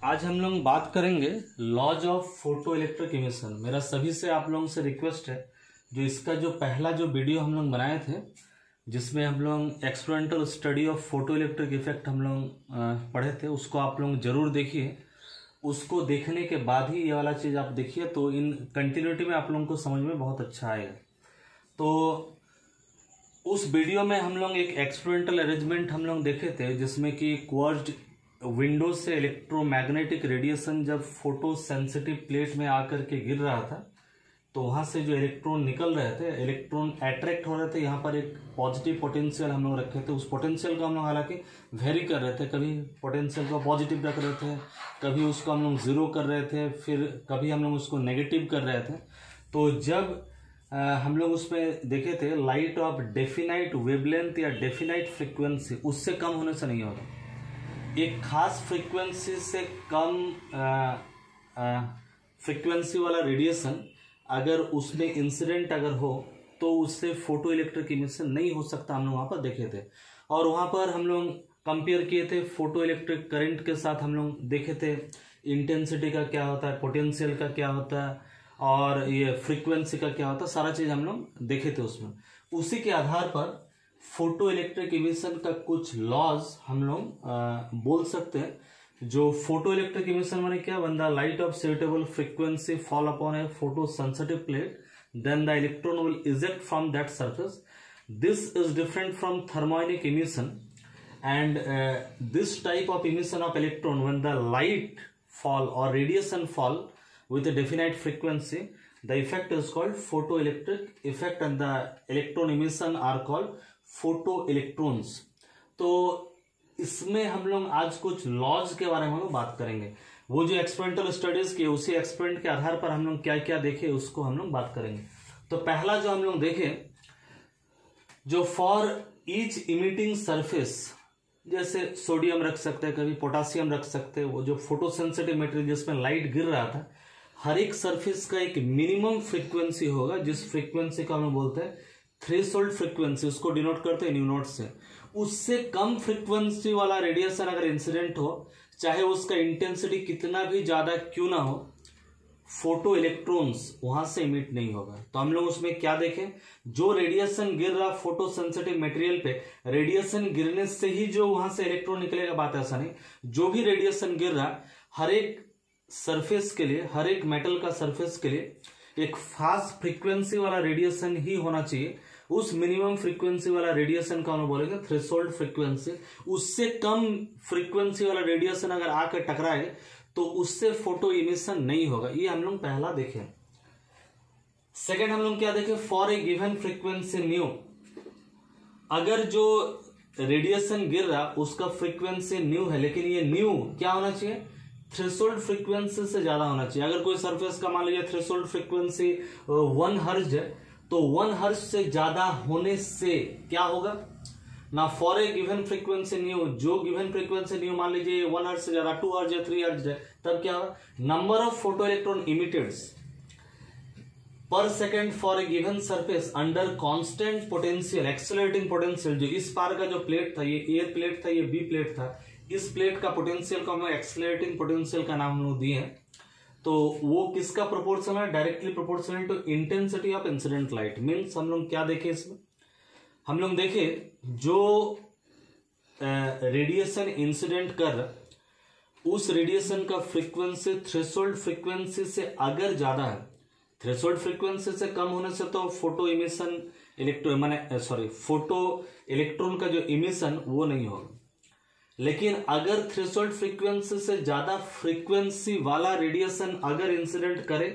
आज हम लोग बात करेंगे laws of photoelectric emission. मेरा सभी से आप लोगों से रिक्वेस्ट है, जो इसका जो पहला वीडियो हम लोग बनाए थे जिसमें हम लोग experimental study of photo electric effect हम लोग पढ़े थे, उसको आप लोग जरूर देखिए। उसको देखने के बाद ही ये वाला चीज़ आप देखिए तो इन कंटिन्यूटी में आप लोगों को समझ में बहुत अच्छा आएगा। तो उस वीडियो में हम लोग एक एक्सपेरिमेंटल अरेंजमेंट हम लोग देखे थे जिसमें कि क्वार्ट्ज विंडो से इलेक्ट्रोमैग्नेटिक रेडिएशन जब फोटो सेंसिटिव प्लेट में आकर के गिर रहा था तो वहां से जो इलेक्ट्रॉन निकल रहे थे, इलेक्ट्रॉन अट्रैक्ट हो रहे थे। यहाँ पर एक पॉजिटिव पोटेंशियल हम लोग रखे थे, उस पोटेंशियल को हम लोग हालांकि वेरी कर रहे थे। कभी पोटेंशियल को पॉजिटिव रख रहे थे, कभी उसको हम लोग जीरो कर रहे थे, फिर कभी हम लोग उसको नेगेटिव कर रहे थे। तो जब हम लोग उसमें देखे थे लाइट ऑफ डेफिनाइट वेवलेंथ या डेफिनाइट फ्रीक्वेंसी उससे कम होने से नहीं होगा। एक खास फ्रीक्वेंसी से कम फ्रीक्वेंसी वाला रेडिएशन अगर उसमें इंसिडेंट अगर हो तो उससे फोटो इलेक्ट्रिक इमिशन नहीं हो सकता, हम लोग वहां पर देखे थे। और वहां पर हम लोग कंपेयर किए थे फोटो इलेक्ट्रिक करंट के साथ, हम लोग देखे थे इंटेंसिटी का क्या होता है, पोटेंशियल का क्या होता है और ये फ्रीक्वेंसी का क्या होता है, सारा चीज हम लोग देखे थे उसमें। उसी के आधार पर फोटो इलेक्ट्रिक इमिशन का कुछ लॉज हम लोग बोल सकते हैं। जो फोटो इलेक्ट्रिक इमिशन माने क्या, when the light of suitable frequency fall upon a photosensitive plate, then the electron will eject from that surface. This is different from thermionic emission, and this type of emission of electron when the light fall or radiation fall with a definite frequency, the effect is called photoelectric effect and the electron emission are called photoelectrons. तो इसमें हम लोग आज कुछ laws के बारे में हम लोग बात करेंगे। वो जो एक्सपेरिमेंटल स्टडीज किए उसी एक्सपेरिमेंट के आधार पर हम लोग क्या क्या देखे उसको हम लोग बात करेंगे। तो पहला जो हम लोग देखे, जो फॉर ईच इमिटिंग सरफेस, जैसे सोडियम रख सकते हैं, कभी पोटासियम रख सकते हैं, वो जो फोटोसेंसिटिव मटेरियल जिसमें लाइट गिर रहा था, हर एक सरफेस का एक मिनिमम फ्रीक्वेंसी होगा जिस फ्रीक्वेंसी को हम बोलते हैं थ्रेशोल्ड फ्रीक्वेंसी, उसको डिनोट करते हैं न्यू नोट से। उससे कम फ्रीक्वेंसी वाला रेडिएशन अगर इंसिडेंट हो, चाहे उसका इंटेंसिटी कितना भी ज्यादा क्यों ना हो, फोटो इलेक्ट्रॉन्स वहां से इमिट नहीं होगा। तो हम लोग उसमें क्या देखें, जो रेडिएशन गिर रहा फोटो सेंसिटिव मटेरियल पे, रेडिएशन गिरने से ही जो वहां से इलेक्ट्रॉन निकलेगा, बात ऐसा नहीं। जो भी रेडिएशन गिर रहा हर एक सरफेस के लिए, हर एक मेटल का सरफेस के लिए एक फास्ट फ्रीक्वेंसी वाला रेडिएशन ही होना चाहिए। उस मिनिमम फ्रीक्वेंसी वाला रेडिएशन का हम बोलेंगे थ्रेशोल्ड फ्रीक्वेंसी। उससे कम फ्रीक्वेंसी वाला रेडिएशन अगर आकर टकराए तो उससे फोटो इमिशन नहीं होगा। ये हम लोग पहला देखें। सेकंड हम लोग क्या देखें, for a given frequency new, अगर जो रेडिएशन गिर रहा उसका फ्रीक्वेंसी न्यू है, लेकिन ये न्यू क्या होना चाहिए, थ्रेशोल्ड फ्रीक्वेंसी से ज्यादा होना चाहिए। अगर कोई सरफेस का मान लीजिए थ्रेशोल्ड फ्रीक्वेंसी 1 हर्ट्ज है तो 1 हर्ट्ज से ज्यादा होने से क्या होगा ना, for a given frequency new, जो गिवन फ्रीक्वेंसी न्यू मान लीजिए 1 हर्ट्ज से ज्यादा, 2 हर्ट्ज है, 3 हर्ट्ज है, तब क्या होगा, number of photo electron emitted per second for a given surface under constant potential accelerating potential. जो इस पार का जो प्लेट था, ये ए प्लेट था, ये बी प्लेट था, इस प्लेट का पोटेंशियल को हम एक्सेलरेटिंग पोटेंशियल का नाम हम लोग दिए हैं। तो वो किसका प्रोपोर्शनल है, directly proportional to intensity of incident light. Means हम लोग क्या देखे इसमें, हम लोग देखे जो रेडिएशन इंसिडेंट कर उस रेडिएशन का फ्रीक्वेंसी थ्रेशोल्ड फ्रीक्वेंसी से अगर ज्यादा है, थ्रेशोल्ड फ्रीक्वेंसी से कम होने से तो फोटो इमिशन फोटो इलेक्ट्रॉन का जो इमिशन वो नहीं होगा। लेकिन अगर थ्रेशोल्ड फ्रीक्वेंसी से ज्यादा फ्रीक्वेंसी वाला रेडिएशन अगर इंसिडेंट करे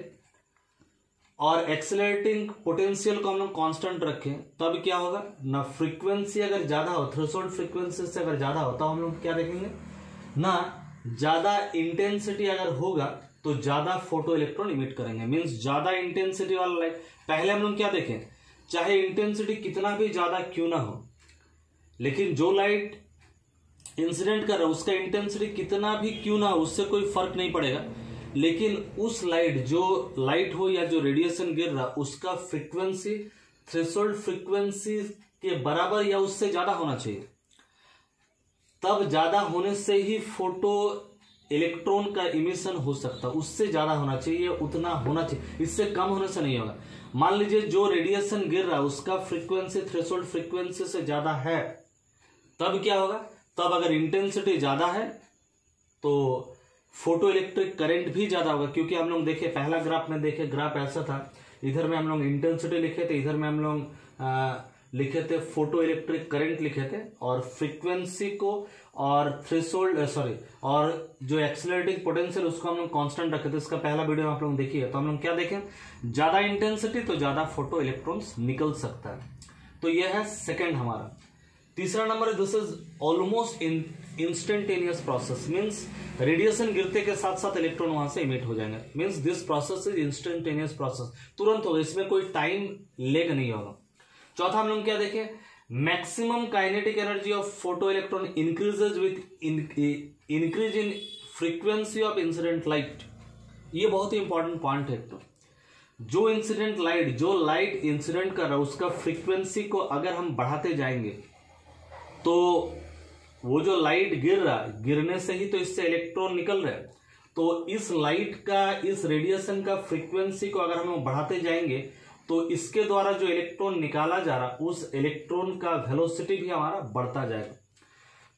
और एक्सेलरेटिंग पोटेंशियल को हम लोग कांस्टेंट रखें, तब क्या होगा ना, फ्रीक्वेंसी अगर ज्यादा हो, थ्रेशोल्ड फ्रीक्वेंसी से अगर ज्यादा हो तो हम लोग क्या देखेंगे ना, ज्यादा इंटेंसिटी अगर होगा तो ज्यादा फोटो इलेक्ट्रॉन इमिट करेंगे। मीन्स ज्यादा इंटेंसिटी वाला लाइट। पहले हम लोग क्या देखें, चाहे इंटेंसिटी कितना भी ज्यादा क्यों ना हो, लेकिन जो लाइट इंसिडेंट कर रहा है उसका इंटेंसिटी कितना भी क्यों ना हो, उससे कोई फर्क नहीं पड़ेगा। लेकिन उस लाइट, जो लाइट हो या जो रेडिएशन गिर रहा, उसका फ्रीक्वेंसी थ्रेशोल्ड फ्रीक्वेंसी के बराबर या उससे ज्यादा होना चाहिए। तब ज्यादा होने से ही फोटो इलेक्ट्रॉन का इमिशन हो सकता है, उससे ज्यादा होना चाहिए, उतना होना चाहिए, इससे कम होने से नहीं होगा। मान लीजिए जो रेडिएशन गिर रहा है उसका फ्रीक्वेंसी थ्रेशोल्ड फ्रीक्वेंसी से ज्यादा है, तब क्या होगा, तब अगर इंटेंसिटी ज्यादा है तो फोटो इलेक्ट्रिक करंट भी ज्यादा होगा। क्योंकि हम लोग देखे पहला ग्राफ में देखे, ग्राफ ऐसा था, इधर में हम लोग इंटेंसिटी लिखे थे, इधर में हम लोग लिखे थे फोटो इलेक्ट्रिक करंट लिखे थे, और फ्रीक्वेंसी को और थ्रेशोल्ड और जो एक्सेलरेटिंग पोटेंशियल उसको हम लोग कांस्टेंट रखे थे। इसका पहला वीडियो आप लोग देखिए। तो हम लोग क्या देखें, ज्यादा इंटेंसिटी तो ज्यादा फोटो इलेक्ट्रॉन्स निकल सकता है। तो यह है सेकेंड हमारा। तीसरा नंबर है this is almost instantaneous process, means radiation गिरते के साथ साथ इलेक्ट्रॉन वहां से इमिट हो जाएंगे, means this process is instantaneous process, तुरंत होगा, इसमें कोई टाइम लेग नहीं होगा। चौथा हम लोग क्या देखें, maximum kinetic energy of photo electron increases with increase in frequency of incident light. ये बहुत ही इंपॉर्टेंट पॉइंट है। तो जो इंसिडेंट लाइट, जो लाइट इंसिडेंट कर रहा है उसका फ्रीक्वेंसी को अगर हम बढ़ाते जाएंगे तो वो जो लाइट गिर रहा है, गिरने से ही तो इससे इलेक्ट्रॉन निकल रहे हैं, तो इस लाइट का, इस रेडिएशन का फ्रीक्वेंसी को अगर हम बढ़ाते जाएंगे तो इसके द्वारा जो इलेक्ट्रॉन निकाला जा रहा उस इलेक्ट्रॉन का वेलोसिटी भी हमारा बढ़ता जाएगा।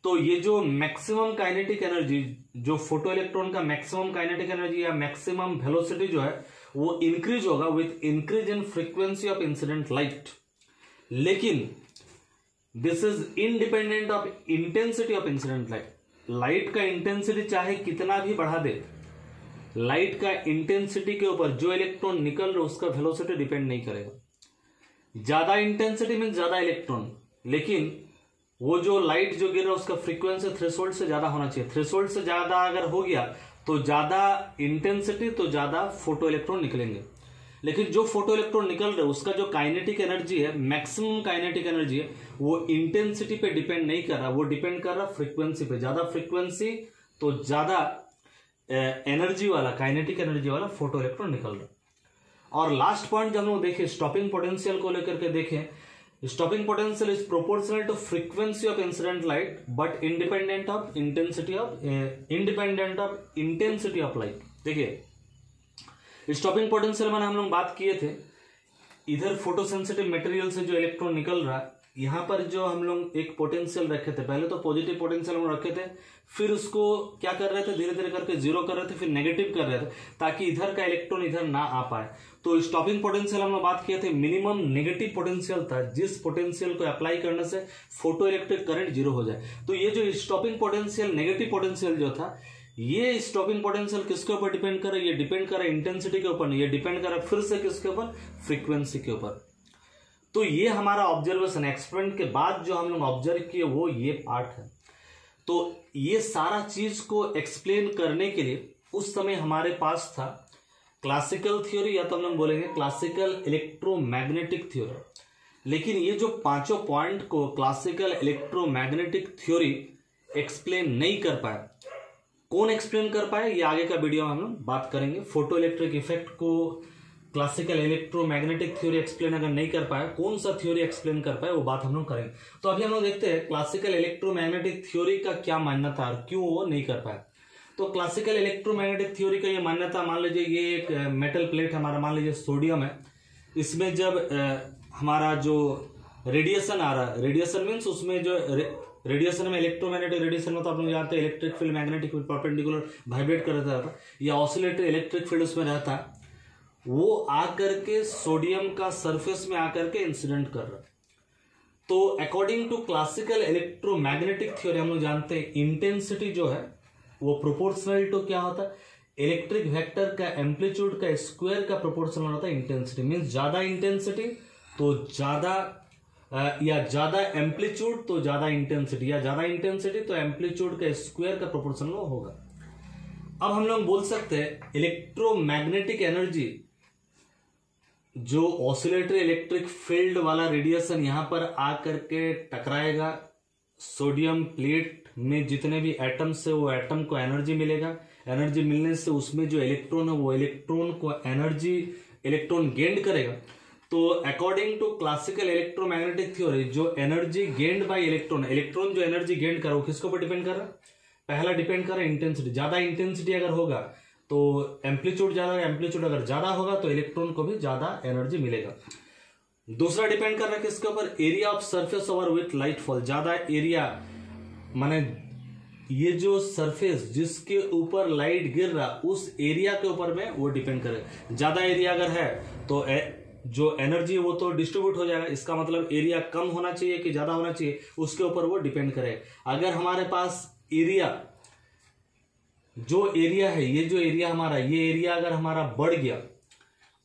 तो ये जो मैक्सिमम काइनेटिक एनर्जी, जो फोटो इलेक्ट्रॉन का मैक्सिमम काइनेटिक एनर्जी या मैक्सिमम वेलोसिटी जो है वो इंक्रीज होगा with increase in frequency of incident light. लेकिन this is independent of intensity of incident light. Light का इंटेंसिटी चाहे कितना भी बढ़ा दे, लाइट का इंटेंसिटी के ऊपर जो इलेक्ट्रॉन निकल रहे उसका वेलोसिटी डिपेंड नहीं करेगा। ज्यादा इंटेंसिटी मीन ज्यादा इलेक्ट्रॉन, लेकिन वो जो लाइट जो गिर रहा है उसका फ्रीक्वेंसी थ्रेशोल्ड से ज्यादा होना चाहिए। थ्रेशोल्ड से ज्यादा अगर हो गया तो ज्यादा इंटेंसिटी तो ज्यादा फोटो इलेक्ट्रॉन निकलेंगे। लेकिन जो फोटो इलेक्ट्रॉन निकल रहे उसका जो काइनेटिक एनर्जी है, मैक्सिमम काइनेटिक एनर्जी है, वो इंटेंसिटी पे डिपेंड नहीं कर रहा, वो डिपेंड कर रहा फ्रीक्वेंसी पे। ज्यादा फ्रीक्वेंसी तो ज्यादा एनर्जी वाला, काइनेटिक एनर्जी वाला फोटो इलेक्ट्रॉन निकल रहा। और लास्ट पॉइंट जब हम लोग देखें स्टॉपिंग पोटेंशियल को लेकर के देखें, stopping potential is proportional to frequency of incident light but independent of intensity of light. देखिए स्टॉपिंग पोटेंशियल मैंने हम लोग बात किए थे, इधर फोटोसेंसिटिव मटेरियल से जो इलेक्ट्रॉन निकल रहा है, यहां पर जो हम लोग एक पोटेंशियल रखे थे, पहले तो पॉजिटिव पोटेंशियल हम रखे थे, फिर उसको क्या कर रहे थे, धीरे धीरे करके जीरो कर रहे थे, फिर नेगेटिव कर रहे थे ताकि इधर का इलेक्ट्रॉन इधर ना आ पाए। तो स्टॉपिंग पोटेंशियल हम लोग बात किए थे, मिनिमम नेगेटिव पोटेंशियल था जिस पोटेंशियल को अप्लाई करने से फोटो इलेक्ट्रिक करंट जीरो हो जाए। तो ये जो स्टॉपिंग पोटेंशियल, नेगेटिव पोटेंशियल जो था, ये स्टॉपिंग पोटेंशियल किसके ऊपर डिपेंड कर रहा है, ये डिपेंड कर रहा है इंटेंसिटी के ऊपर नहीं, ये डिपेंड कर रहा है फिर से किसके ऊपर, फ्रीक्वेंसी के ऊपर। तो ये हमारा ऑब्जर्वेशन, एक्सपेरिमेंट के बाद जो हम लोग ऑब्जर्व किए वो ये पार्ट है। तो ये सारा चीज को एक्सप्लेन करने के लिए उस समय हमारे पास था क्लासिकल थ्योरी, या तो हम लोग बोलेंगे क्लासिकल इलेक्ट्रोमैग्नेटिक थ्योरी। लेकिन ये जो पांचों पॉइंट को क्लासिकल इलेक्ट्रोमैग्नेटिक थ्योरी एक्सप्लेन नहीं कर पाया। कौन एक्सप्लेन कर पाए, ये आगे का वीडियो में हम लोग बात करेंगे। फोटो इलेक्ट्रिक इफेक्ट को क्लासिकल इलेक्ट्रोमैग्नेटिक थ्योरी एक्सप्लेन अगर नहीं कर पाया, कौन सा थ्योरी एक्सप्लेन कर पाए, वो बात हम लोग करेंगे। तो अभी हम लोग देखते हैं क्लासिकल इलेक्ट्रोमैग्नेटिक थ्योरी का क्या मान्यता और क्यों वो नहीं कर पाया। तो क्लासिकल इलेक्ट्रोमैग्नेटिक थ्योरी का ये मान्यता, मान लीजिए ये एक मेटल प्लेट हमारा, मान लीजिए सोडियम है, इसमें जब हमारा जो रेडिएशन आ रहा है, रेडिएशन मीन्स उसमें जो रेडिएशन में, इलेक्ट्रोमैग्नेटिक रेडिएशन में तो आप लोग जानते हैं electric field, magnetic field perpendicular vibrate कर रहता था, या ऑसिलेटरी इलेक्ट्रिक फील्ड उसमें रहता है, वो आकर के सोडियम का सरफेस में आकर के इंसिडेंट कर रहा है। तो according to classical electromagnetic theory हम लोग जानते हैं इंटेंसिटी जो है वो प्रोपोर्शनल टू क्या होता है, इलेक्ट्रिक वेक्टर का एम्पलीट्यूड का स्क्वायर का प्रोपोर्शनल होता है इंटेंसिटी। मीन्स ज्यादा इंटेंसिटी तो ज्यादा, या ज्यादा एम्पलीट्यूड तो ज्यादा इंटेंसिटी, या ज्यादा इंटेंसिटी तो एम्पलीट्यूड का स्क्वायर का प्रोपोर्शनल होगा। अब हम लोग बोल सकते हैं इलेक्ट्रोमैग्नेटिक एनर्जी, जो ऑसिलेटरी इलेक्ट्रिक फील्ड वाला रेडिएशन यहां पर आकर के टकराएगा, सोडियम प्लेट में जितने भी एटम्स है वो एटम को एनर्जी मिलेगा, एनर्जी मिलने से उसमें जो इलेक्ट्रॉन है वो इलेक्ट्रॉन को एनर्जी, इलेक्ट्रॉन गेंड करेगा। तो according to classical electromagnetic theory, जो energy gained by electron, electron जो एनर्जी गेंड कर रहा है वो किसके ऊपर डिपेंड कर रहा है, पहला डिपेंड कर रहा है इंटेंसिटी, ज्यादा इंटेंसिटी अगर होगा तो एम्पलीट्यूड ज्यादा, एम्पलीट्यूड अगर ज्यादा होगा तो इलेक्ट्रॉन को भी ज्यादा एनर्जी मिलेगा। दूसरा डिपेंड कर रहा है किसके ऊपर, area of surface over with light fall, ज्यादा एरिया माने ये जो सरफेस जिसके ऊपर लाइट गिर रहा उस एरिया के ऊपर में वो डिपेंड करेगा। ज्यादा एरिया अगर है तो जो एनर्जी वो तो डिस्ट्रीब्यूट हो जाएगा, इसका मतलब एरिया कम होना चाहिए कि ज्यादा होना चाहिए उसके ऊपर वो डिपेंड करेगा। अगर हमारे पास एरिया, जो एरिया है, ये जो एरिया हमारा, ये एरिया अगर हमारा बढ़ गया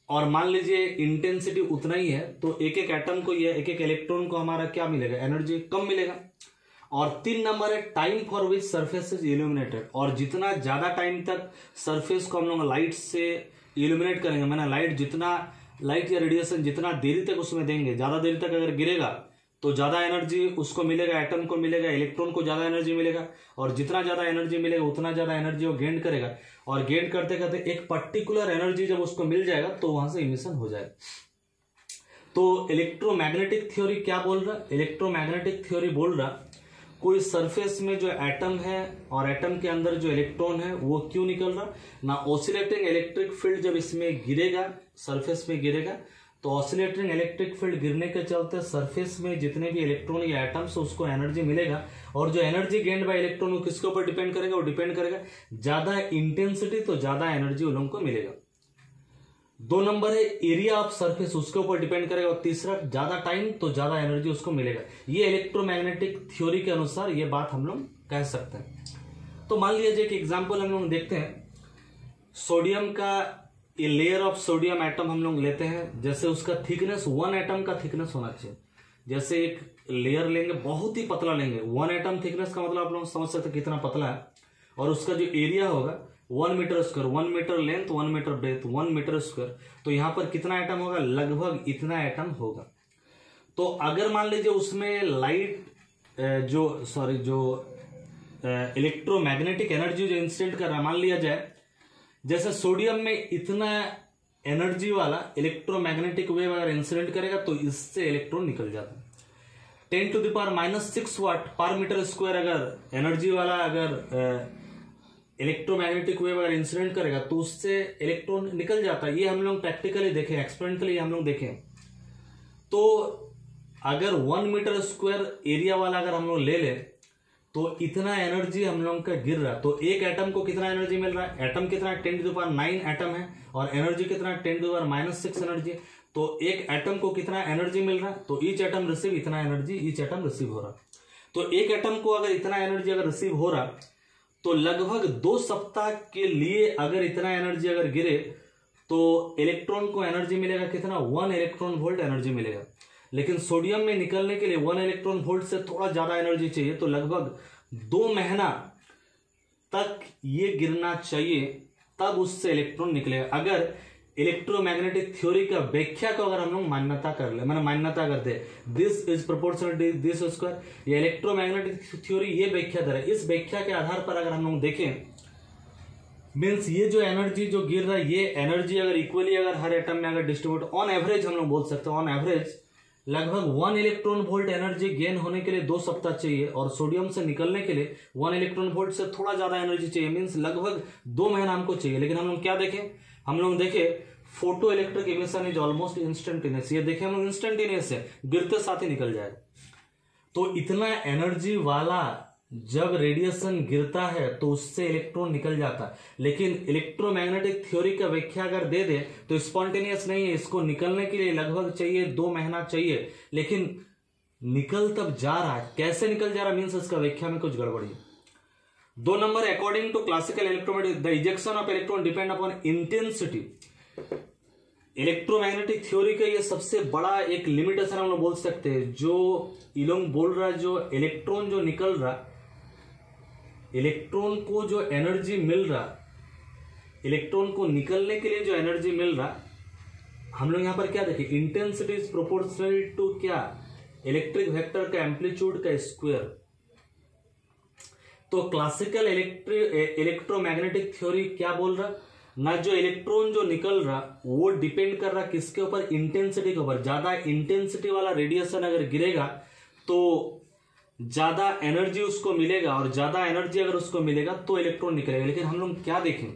और मान लीजिए इंटेंसिटी उतना ही है तो एक एक एटम को, ये एक एक इलेक्ट्रॉन को हमारा क्या मिलेगा, एनर्जी कम मिलेगा। और 3 नंबर है time for which surface is illuminated, और जितना ज्यादा टाइम तक सरफेस को हम लोग लाइट से इल्यूमिनेट करेंगे, मैंने लाइट या रेडिएशन जितना देरी तक उसमें देंगे, ज्यादा देरी तक अगर गिरेगा तो ज्यादा एनर्जी उसको मिलेगा, एटम को मिलेगा, इलेक्ट्रॉन को ज्यादा एनर्जी मिलेगा, और जितना ज्यादा एनर्जी मिलेगा उतना ज्यादा एनर्जी वो गेन करेगा, और गेन करते करते एक पर्टिकुलर एनर्जी जब उसको मिल जाएगा तो वहां से इमिशन हो जाएगा। तो इलेक्ट्रोमैग्नेटिक थ्योरी क्या बोल रहा, इलेक्ट्रोमैग्नेटिक थ्योरी बोल रहा कोई सरफेस में जो एटम है और एटम के अंदर जो इलेक्ट्रॉन है वो क्यों निकल रहा ना, ऑसिलेटिंग इलेक्ट्रिक फील्ड जब इसमें गिरेगा, सरफेस में गिरेगा, तो ऑसिलेटिंग इलेक्ट्रिक फील्ड गिरने के चलते सरफेस में जितने भी इलेक्ट्रॉन या एटम्स उसको एनर्जी मिलेगा, और जो एनर्जी गेन्ड बाय इलेक्ट्रॉन वो किसके ऊपर डिपेंड करेगा, वो डिपेंड करेगा ज्यादा इंटेंसिटी तो ज्यादा एनर्जी उन लोगों को मिलेगा। 2 नंबर है एरिया ऑफ सरफेस, उसके ऊपर डिपेंड करेगा, और तीसरा ज्यादा टाइम तो ज्यादा एनर्जी उसको मिलेगा। ये इलेक्ट्रोमैग्नेटिक थ्योरी के अनुसार ये बात हम लोग कह सकते हैं। तो मान लीजिए कि एग्जाम्पल हम लोग देखते हैं, सोडियम का ये लेयर ऑफ सोडियम एटम हम लोग लेते हैं, जैसे उसका थिकनेस 1 एटम का थिकनेस होना चाहिए। जैसे एक लेयर लेंगे बहुत ही पतला लेंगे, 1 एटम थिकनेस का मतलब आप लोग समझ सकते हैं कितना पतला है, और उसका जो एरिया होगा 1 metre square, 1 metre length, 1 metre breadth, 1 metre square, तो यहां पर कितना एटम होगा, लगभग इतना एटम होगा। तो अगर मान लीजिए उसमें लाइट जो इलेक्ट्रोमैग्नेटिक एनर्जी जो इंसिडेंट कर रहा है, मान लिया जाए जैसे सोडियम में इतना एनर्जी वाला इलेक्ट्रोमैग्नेटिक वेव अगर इंसिडेंट करेगा तो इससे इलेक्ट्रॉन निकल जाता है। 10⁻⁻⁶ वाट पर मीटर स्क्वायर अगर एनर्जी वाला अगर इलेक्ट्रोमैग्नेटिक वेव अगर इंसिडेंट करेगा तो उससे इलेक्ट्रॉन निकल जाता है। ये हम लोग प्रैक्टिकली देखें, एक्सपेरिमेंटली हम लोग देखें। तो अगर 1 मीटर स्क्वायर एरिया वाला अगर हम लोग ले ले तो इतना एनर्जी हम लोग का गिर रहा, तो एक एटम को कितना एनर्जी मिल रहा है, एटम कितना 10⁹ एटम है, और एनर्जी कितना 10⁻⁻⁶ एनर्जी, तो एक एटम को कितना एनर्जी मिल रहा है, तो ईच एटम रिसीव इतना एनर्जी, ईच एटम रिसीव हो रहा। तो एक एटम को अगर इतना एनर्जी अगर रिसीव हो रहा तो लगभग 2 सप्ताह के लिए अगर इतना एनर्जी अगर गिरे तो इलेक्ट्रॉन को एनर्जी मिलेगा कितना, 1 इलेक्ट्रॉन वोल्ट एनर्जी मिलेगा। लेकिन सोडियम में निकलने के लिए 1 इलेक्ट्रॉन वोल्ट से थोड़ा ज्यादा एनर्जी चाहिए, तो लगभग 2 महीना तक ये गिरना चाहिए, तब उससे इलेक्ट्रॉन निकलेगा। अगर इलेक्ट्रोमैग्नेटिक थ्योरी का व्याख्या को अगर हम लोग मान्यता कर ले, मैंने मान्यता करते this is proportional this square, ये इलेक्ट्रोमैग्नेटिक थ्योरी ये व्याख्या दे रहा है। इस व्याख्या के आधार पर अगर हम लोग देखें, मीन्स ये जो एनर्जी जो गिर रहा है, ये एनर्जी अगर इक्वली अगर हर एटम में अगर डिस्ट्रीब्यूट, ऑन एवरेज हम लोग बोल सकते हैं, ऑन एवरेज लगभग 1 इलेक्ट्रॉन वोल्ट एनर्जी गेन होने के लिए 2 सप्ताह चाहिए, और सोडियम से निकलने के लिए 1 इलेक्ट्रॉन वोल्ट से थोड़ा ज्यादा एनर्जी चाहिए, मीन्स लगभग 2 महीना हमको चाहिए। लेकिन हम लोग क्या देखें, हम लोग देखे photo electric emission is almost instantaneous, ये देखें हम लोग इंस्टेंटेनियस है, गिरते साथ ही निकल जाएगा। तो इतना एनर्जी वाला जब रेडिएशन गिरता है तो उससे इलेक्ट्रॉन निकल जाता है। लेकिन इलेक्ट्रोमैग्नेटिक थ्योरी का व्याख्या अगर दे दे तो स्पॉन्टेनियस नहीं है, इसको निकलने के लिए लगभग चाहिए 2 महीना चाहिए, लेकिन निकल तब जा रहा है, कैसे निकल जा रहा है, मीन्स इसका व्याख्या में कुछ गड़बड़ी है। 2 number, according to classical electromagnetic the ejection of electron depend upon intensity. Electromagnetic theory का ये सबसे बड़ा एक लिमिटेशन हम लोग बोल सकते हैं, जो इलोंग बोल रहा है, जो इलेक्ट्रॉन जो निकल रहा, इलेक्ट्रॉन को जो एनर्जी मिल रहा, इलेक्ट्रॉन को निकलने के लिए जो एनर्जी मिल रहा, हम लोग यहां पर क्या देखें, इंटेंसिटी इज प्रोपोर्शनल टू क्या, इलेक्ट्रिक वेक्टर का एम्पलीट्यूड का स्क्वायर। तो क्लासिकल इलेक्ट्रोमैग्नेटिक थ्योरी क्या बोल रहा, ना जो इलेक्ट्रॉन जो निकल रहा वो डिपेंड कर रहा किसके ऊपर, इंटेंसिटी के ऊपर। ज्यादा इंटेंसिटी वाला रेडिएशन अगर गिरेगा तो ज्यादा एनर्जी उसको मिलेगा, और ज्यादा एनर्जी अगर उसको मिलेगा तो इलेक्ट्रॉन निकलेगा। लेकिन हम लोग क्या देखें,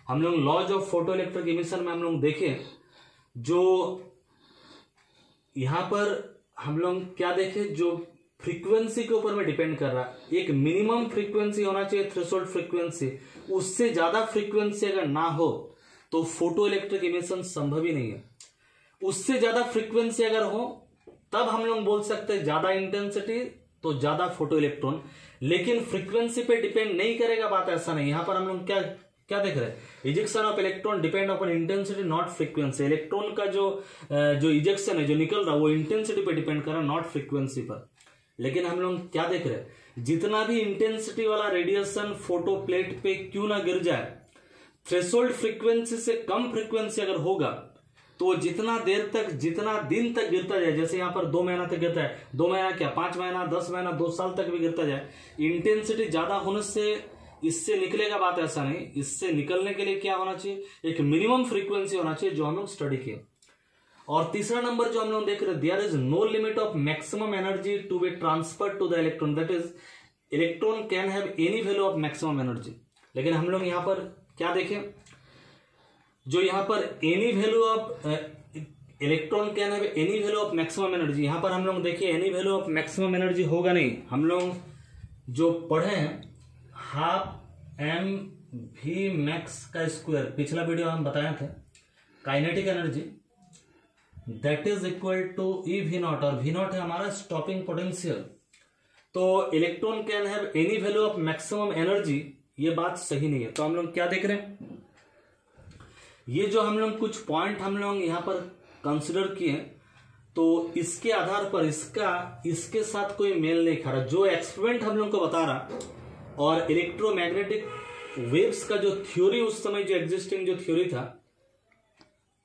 हम लोग laws of photoelectric emission में हम लोग देखें, जो यहां पर हम लोग क्या देखें, जो फ्रीक्वेंसी के ऊपर में डिपेंड कर रहा है। एक मिनिमम फ्रीक्वेंसी होना चाहिए, थ्रेशोल्ड फ्रीक्वेंसी, उससे ज्यादा फ्रीक्वेंसी अगर ना हो तो फोटो इलेक्ट्रिक इमिशन संभव ही नहीं है। उससे ज्यादा फ्रीक्वेंसी अगर हो तब हम लोग बोल सकते हैं ज्यादा इंटेंसिटी तो ज्यादा फोटो इलेक्ट्रॉन, लेकिन फ्रीक्वेंसी पे डिपेंड नहीं करेगा, बात ऐसा नहीं। यहां पर हम लोग क्या क्या देख रहे हैं, ejection of electron depend upon intensity not frequency. Electron का जो इजेक्शन है, जो निकल रहा है, वो इंटेंसिटी पे डिपेंड कर रहा है, नॉट फ्रीक्वेंसी पर। लेकिन हम लोग क्या देख रहे हैं, जितना भी इंटेंसिटी वाला रेडिएशन फोटो प्लेट पे क्यों ना गिर जाए, थ्रेशोल्ड फ्रीक्वेंसी से कम फ्रीक्वेंसी अगर होगा तो जितना देर तक, जितना दिन तक गिरता जाए, जैसे यहाँ पर 2 महीना तक गिरता है, 2 महीना क्या 5 महीना, 10 महीना, 2 साल तक भी गिरता जाए, इंटेंसिटी ज्यादा होने से इससे निकलेगा, बात ऐसा नहीं। इससे निकलने के लिए क्या होना चाहिए, एक मिनिमम फ्रीक्वेंसी होना चाहिए, जो हम लोग स्टडी किए। और तीसरा नंबर जो हम लोग देख रहे हैं, there is no limit of maximum energy to be transferred to the electron, that is electron can have any value of maximum energy. लेकिन हम लोग यहाँ पर क्या देखें, जो यहाँ पर any value of electron can have any value of maximum energy, यहाँ पर हम लोग देखिए any value of maximum energy होगा नहीं। हम लोग जो पढ़े हैं हाफ एम वी मैक्स का स्क्वायर, पिछला वीडियो हम बताए थे, kinetic energy that is equal to e v naught, और वी नॉट है हमारा स्टॉपिंग पोटेंशियल। तो electron can have any value of maximum energy, ये बात सही नहीं है। तो हम लोग क्या देख रहे हैं, ये जो हम लोग कुछ पॉइंट हम लोग यहाँ पर कंसिडर किए, तो इसके आधार पर इसके साथ कोई मेल नहीं खा रहा। जो एक्सपेरिमेंट हम लोग को बता रहा और इलेक्ट्रोमैग्नेटिक वेव्स का जो थ्योरी उस समय जो एग्जिस्टिंग जो थ्योरी था,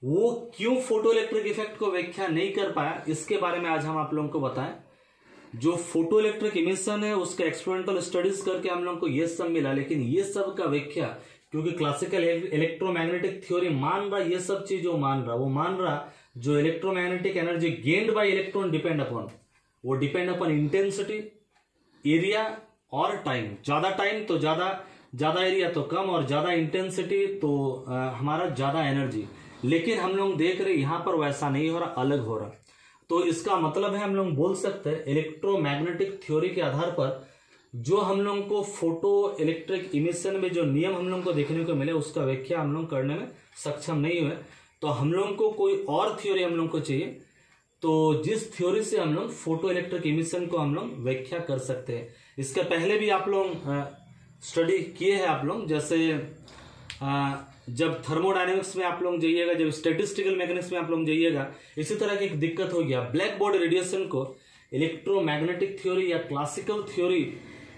वो क्यों फोटो इलेक्ट्रिक इफेक्ट को व्याख्या नहीं कर पाया, इसके बारे में आज हम आप लोगों को बताएं। जो फोटो इलेक्ट्रिक इमिशन है उसका एक्सपेरिमेंटल स्टडीज करके हम लोग को ये सब मिला, लेकिन ये सब का व्याख्या, क्योंकि क्लासिकल इलेक्ट्रोमैग्नेटिक थ्योरी मान रहा ये सब चीज, वो मान रहा जो electromagnetic energy gained by electron depend upon, वो डिपेंड अपॉन इंटेंसिटी, एरिया और टाइम। ज्यादा टाइम तो ज्यादा एरिया तो कम, और ज्यादा इंटेंसिटी तो हमारा ज्यादा एनर्जी। लेकिन हम लोग देख रहे यहाँ पर वैसा नहीं हो रहा, अलग हो रहा। तो इसका मतलब है हम लोग बोल सकते हैं इलेक्ट्रोमैग्नेटिक थ्योरी के आधार पर जो हम लोग को फोटो इलेक्ट्रिक इमिशन में जो नियम हम लोग को देखने को मिले, उसका व्याख्या हम लोग करने में सक्षम नहीं हुए। तो हम लोग को कोई और थ्योरी हम लोग को चाहिए, तो जिस थ्योरी से हम लोग फोटो इलेक्ट्रिक इमिशन को हम लोग व्याख्या कर सकते हैं। इसके पहले भी आप लोग स्टडी किए हैं आप लोग, जैसे जब थर्मोडायनेमिक्स में आप लोग जाइएगा, जब स्टैटिस्टिकल मैकेनिक्स में आप लोग जाइएगा, इसी तरह की एक दिक्कत हो गया। ब्लैक बॉडी रेडिएशन को इलेक्ट्रोमैग्नेटिक थ्योरी या क्लासिकल थ्योरी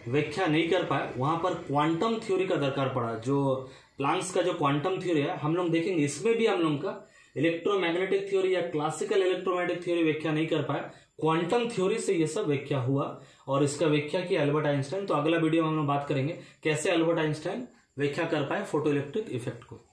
व्याख्या नहीं कर पाए, वहां पर क्वांटम थ्योरी का दरकार पड़ा। जो प्लांक्स का जो क्वांटम थ्योरी है हम लोग देखेंगे, इसमें भी हम लोग का इलेक्ट्रोमैग्नेटिक थ्योरी या क्लासिकल इलेक्ट्रोमैग्नेटिक थ्योरी व्याख्या नहीं कर पाए, क्वांटम थ्योरी से ये सब व्याख्या हुआ और इसका व्याख्या किया अल्बर्ट आइंस्टाइन। तो अगला वीडियो में हम लोग बात करेंगे कैसे अल्बर्ट आइंस्टाइन व्याख्या कर पाए फोटो इलेक्ट्रिक इफेक्ट को।